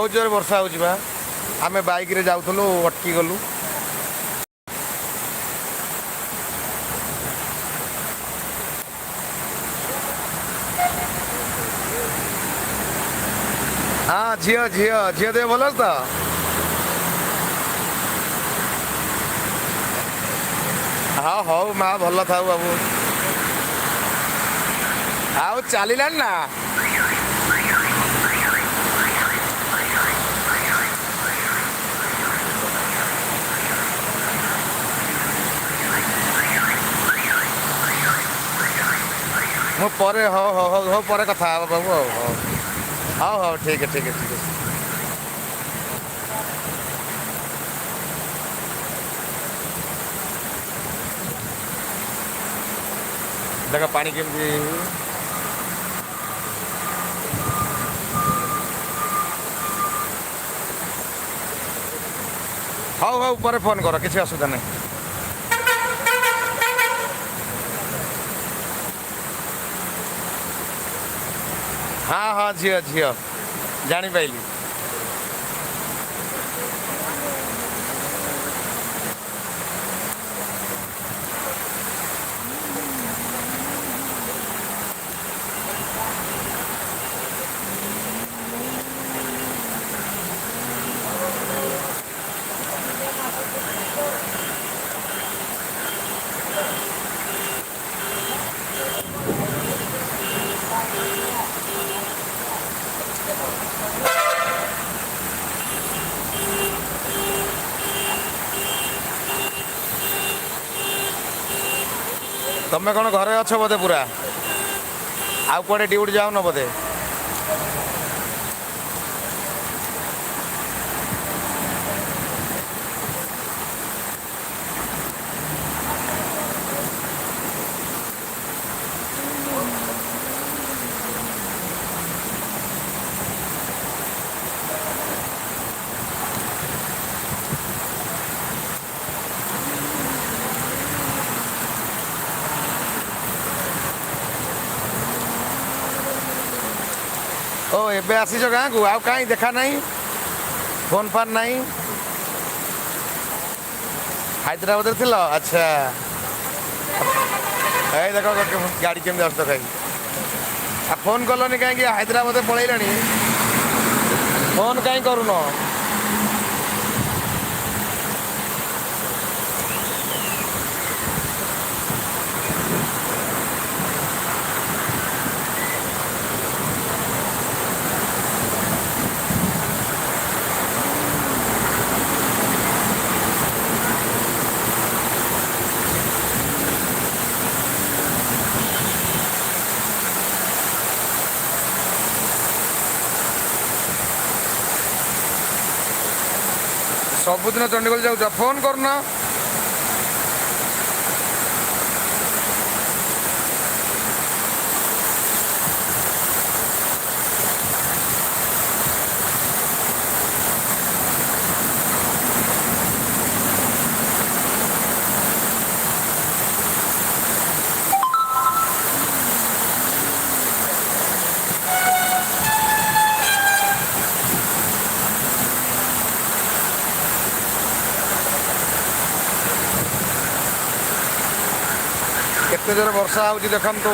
बहुत जोर वर्षा हो आम बाइक रे जाऊँ अटकी गलु। हाँ झील झील झील देह भल तो हाँ हौ माँ भल था बाबू आउ चलानी ना मु परे हो हो हो हो परे कथा बाबू हो हाँ हाँ ठीक है ठीक है ठीक है। देखा पानी केमती हाँ हाँ ऊपर फोन कर किसी असुविधा नहीं। हाँ हाँ झील झील जापाइली तमें कौन घरे अच्छ बोधे पूरा आउ कड़े ड्यूटी जाऊन बोधे ओ एबे आसीच गाँ को आउ कहीं देखा नहीं फोन फान नहीं हैदराबाद थिल अच्छा ए देख गाड़ी केमी आस कहीं आ फोन कलनि कहीं हैदराबाद पलैलानी फोन कहीं करून सबुदिन चंडीगढ़ जाऊँ फोन करना केते जोर वर्षा हो देखु